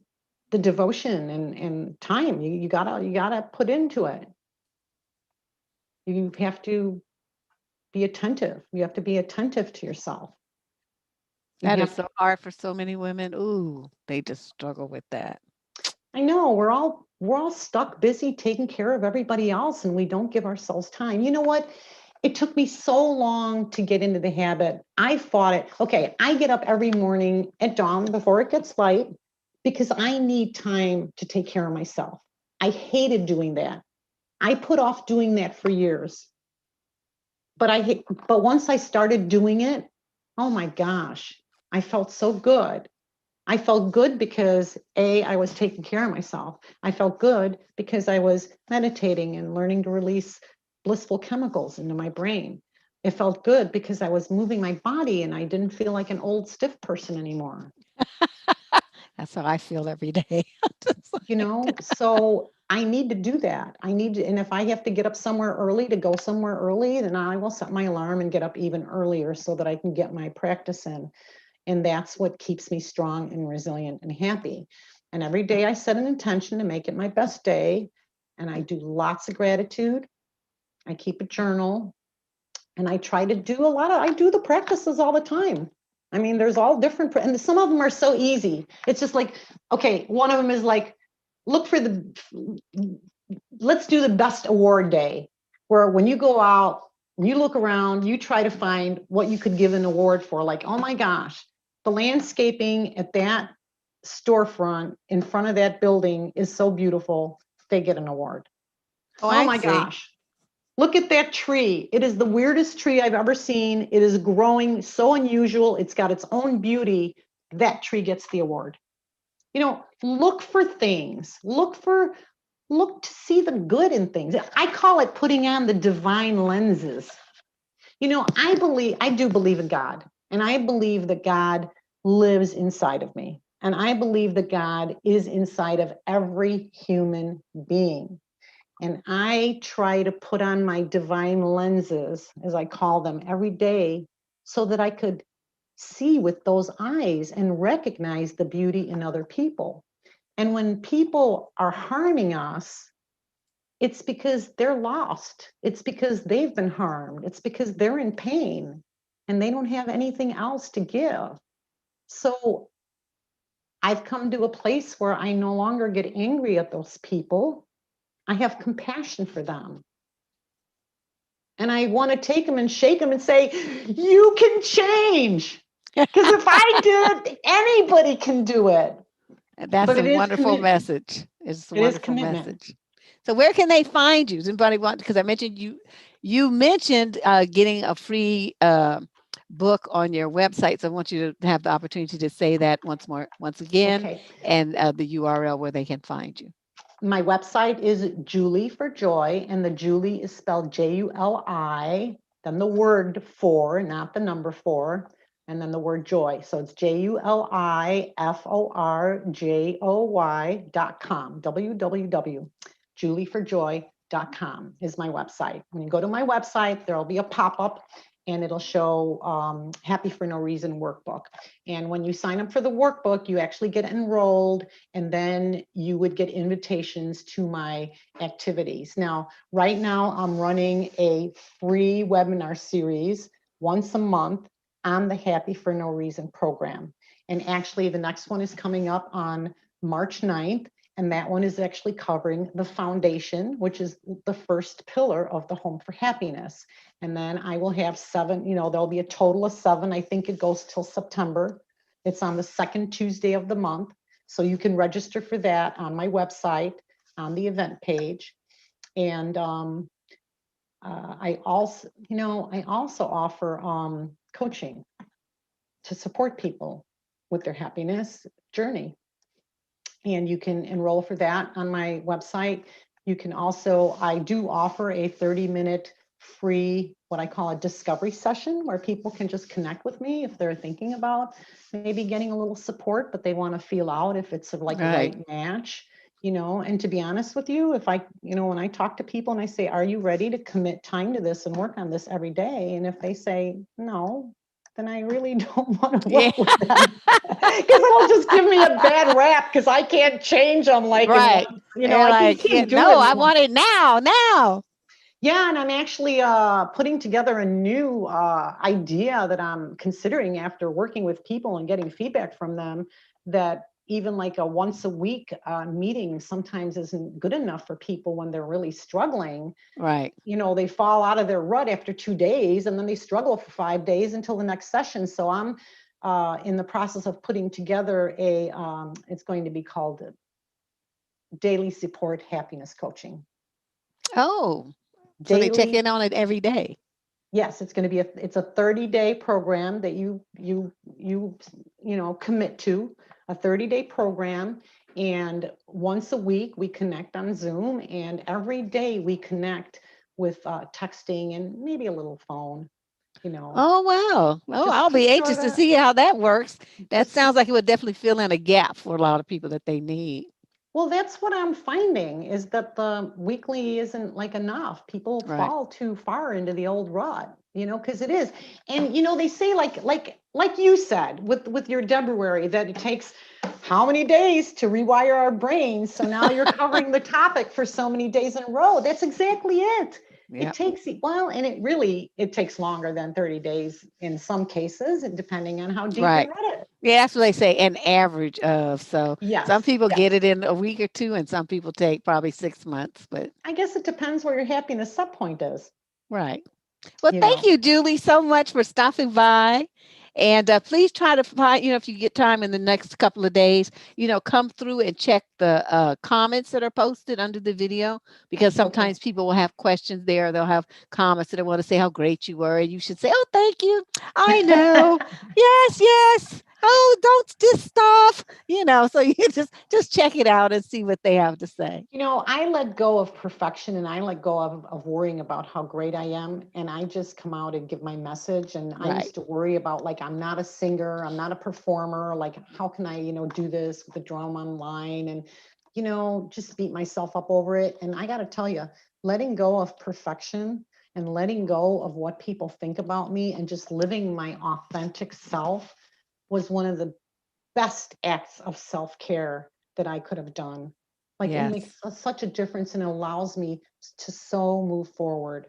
the devotion and time you gotta put into it. You have to be attentive. You have to be attentive to yourself. That is so hard for so many women. Ooh, they just struggle with that. I know we're all stuck busy taking care of everybody else and we don't give ourselves time. You know what? It took me so long to get into the habit. I fought it. Okay, I get up every morning at dawn before it gets light because I need time to take care of myself. I hated doing that. I put off doing that for years. But once I started doing it, oh my gosh, I felt so good. I felt good because I was taking care of myself. I felt good because I was meditating and learning to release blissful chemicals into my brain. It felt good because I was moving my body and I didn't feel like an old stiff person anymore. That's how I feel every day. So I need to do that. And if I have to get up somewhere early to go somewhere early, then I will set my alarm and get up even earlier so that I can get my practice in. And that's what keeps me strong and resilient and happy. And every day I set an intention to make it my best day. And I do lots of gratitude. I keep a journal and I try to do I do the practices all the time. I mean, there's all different, and some of them are so easy. It's just like, okay, one of them is like, let's do the best award day, where when you go out, you look around, you try to find what you could give an award for. Like, oh my gosh, the landscaping at that storefront in front of that building is so beautiful, they get an award. Oh, Oh I my see. gosh, look at that tree. It is the weirdest tree I've ever seen. It is growing so unusual. It's got its own beauty. That tree gets the award. Look for things. Look to see the good in things. I call it putting on the divine lenses. I do believe in God, and I believe that God lives inside of me. And I believe that God is inside of every human being. And I try to put on my divine lenses, as I call them, every day so that I could see with those eyes and recognize the beauty in other people. And when people are harming us, it's because they're lost. It's because they've been harmed. It's because they're in pain and they don't have anything else to give. So I've come to a place where I no longer get angry at those people. I have compassion for them. And I want to take them and shake them and say, you can change. Because if I did it, anybody can do it. That's But a wonderful message. It's a It is wonderful commitment. message. So where can they find you? Does anybody want, because I mentioned you mentioned getting a free book on your website. So I want you to have the opportunity to say that once again, Okay. and the URL where they can find you. My website is Juli for Joy, and the Juli is spelled Juli, then the word for, not the number four, and then the word joy. So it's JuliForJoy.com. www.juliforjoy.com is my website. When you go to my website, there'll be a pop-up and it'll show Happy for No Reason workbook. And when you sign up for the workbook, you actually get enrolled, and then you would get invitations to my activities. Now, right now, I'm running a free webinar series once a month on the Happy for No Reason program. And actually, the next one is coming up on March 9th. And that one is actually covering the foundation, which is the first pillar of the Home for Happiness. And then I will have 7, there'll be a total of 7. I think it goes till September. It's on the second Tuesday of the month. So you can register for that on my website, on the event page. And I also offer coaching to support people with their happiness journey. And you can enroll for that on my website. You can also, I do offer a 30-minute free, what I call a discovery session, where people can just connect with me if they're thinking about maybe getting a little support, but they want to feel out if it's like a right match. And to be honest with you, if I, when I talk to people and I say, are you ready to commit time to this and work on this every day? And if they say no, then I really don't want to work with them, because it'll just give me a bad rap because I can't change them like in Right. one, They're I like, can't do no, it I in one. want it now. Yeah, and I'm actually putting together a new idea that I'm considering after working with people and getting feedback from them, that even like a once a week meeting sometimes isn't good enough for people when they're really struggling. Right. They fall out of their rut after 2 days, and then they struggle for 5 days until the next session. So I'm in the process of putting together it's going to be called daily support happiness coaching. Oh, so they check Daily. in on it every day. Yes, it's going to be it's a 30-day program that you commit to, a 30-day program, and once a week we connect on Zoom, and every day we connect with texting and maybe a little phone, Oh, wow. Oh, just I'll to be anxious sort to of see how that works. That just to sounds like it would definitely fill in a gap for a lot of people that they need. Well, that's what I'm finding, is that the weekly isn't like enough. People Right. fall too far into the old rut, because it is. And they say, like you said with your Debruary, that it takes how many days to rewire our brains. So now you're covering the topic for so many days in a row. That's exactly it. It Yeah. takes, well, and it takes longer than 30 days in some cases, depending on how deep you Right. read it. Yeah, that's what they say, an average of. So some Yes, people get yes. it in a week or two, and some people take probably 6 months. But I guess it depends where your happiness set point is, right. Well, you thank know. you, Julie, so much for stopping by. And please try to find, if you get time in the next couple of days, come through and check the comments that are posted under the video, because Okay. sometimes people will have questions there. They'll have comments that they want to say how great you were. And you should say, oh, thank you. I know. Yes, yes. Oh, don't just stop. So you just check it out and see what they have to say. I let go of perfection, and I let go of worrying about how great I am. And I just come out and give my message. And I Right. used to worry about, like, I'm not a singer, I'm not a performer. Like, how can I, do this with the drum online, and, just beat myself up over it. And I got to tell you, letting go of perfection and letting go of what people think about me and just living my authentic self was one of the best acts of self-care that I could have done. Like, it makes Yes. such a difference, and allows me to so move forward.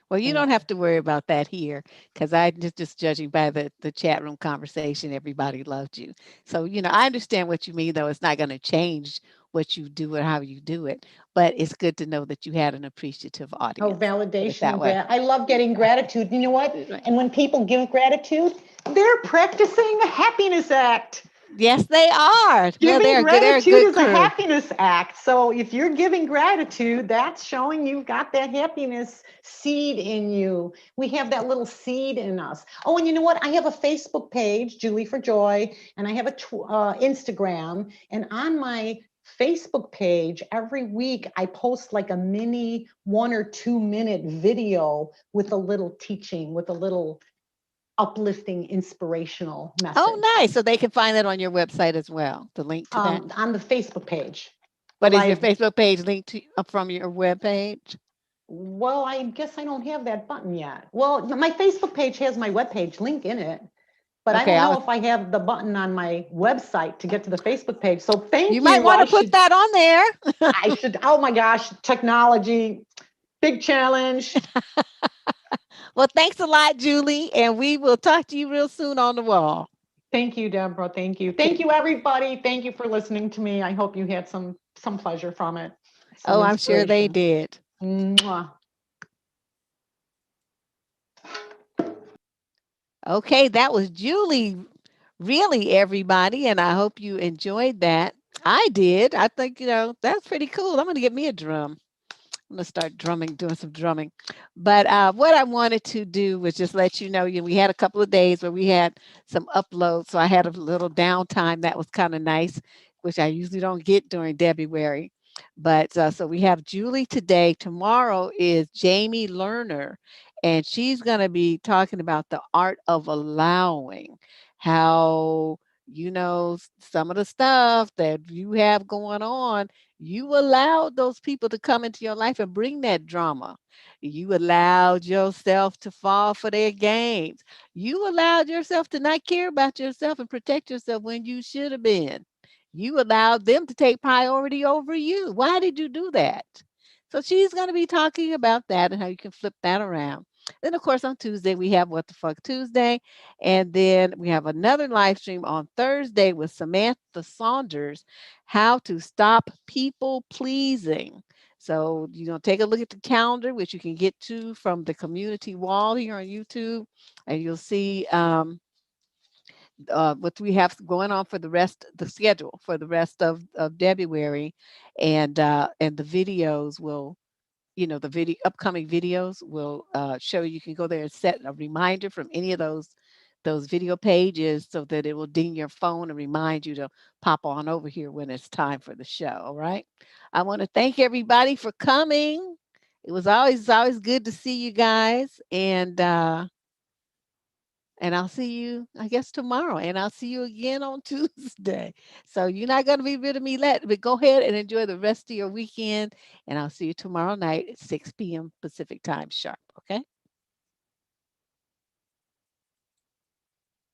Well, you And don't have to worry about that here, because I just judging by the chat room conversation, everybody loved you. So, I understand what you mean, though. It's not going to change what you do or how you do it, but it's good to know that you had an appreciative oh, audience. Put it validation that and way. I love getting gratitude. You know what? Right. And when people give gratitude, they're practicing the happiness act. Yes, they are. Well, Giving they're a gratitude good is a crew. happiness act. So if you're giving gratitude, that's showing you've got that happiness seed in you. We have that little seed in us. Oh, and you know what? I have a Facebook page, Julie for Joy, and I have a Instagram. And on my Facebook page, every week I post like a mini 1 or 2 minute video with a little teaching, with a little uplifting, inspirational Oh, message. nice. So they can find that on your website as well, the link to that. On the Facebook page. But Well, is your Facebook page linked to from your web page? I guess I don't have that button yet. Well, my Facebook page has my webpage link in it, but I Okay, don't I know was. if I have the button on my website to get to the Facebook page. So thank You might you. want to put that on there. I should, oh my gosh, technology, big challenge. Well, thanks a lot, Julie, and we will talk to you real soon on the wall. Thank you, Deborah. Thank you. Thank Okay. you, everybody. Thank you for listening to me. I hope you had some pleasure from it, some Oh, I'm sure they inspiration. did. Mwah. Okay, that was Julie, really, everybody, and I hope you enjoyed that. I did. I think, that's pretty cool. I'm going to get me a drum. I'm gonna start drumming, doing some drumming. But what I wanted to do was just let you know, we had a couple of days where we had some uploads, so I had a little downtime that was kind of nice, which I usually don't get during February. But so we have Julie today. Tomorrow is Jamie Lerner, and she's going to be talking about the art of allowing, how some of the stuff that you have going on, you allowed those people to come into your life and bring that drama. You allowed yourself to fall for their games. You allowed yourself to not care about yourself and protect yourself when you should have been. You allowed them to take priority over you. Why did you do that? So she's going to be talking about that and how you can flip that around. Then, of course, on Tuesday, we have What the Fuck Tuesday. And then we have another live stream on Thursday with Samantha Saunders, how to stop people pleasing. So, take a look at the calendar, which you can get to from the community wall here on YouTube, and you'll see what we have going on for the rest, the schedule for the rest of February, and the videos will, the video upcoming videos will show you can go there and set a reminder from any of those video pages so that it will ding your phone and remind you to pop on over here when it's time for the show. All right. I want to thank everybody for coming. It was always good to see you guys. And I'll see you, I guess, tomorrow. And I'll see you again on Tuesday. So you're not going to be rid of me. But go ahead and enjoy the rest of your weekend. And I'll see you tomorrow night at 6 p.m. Pacific time sharp. Okay.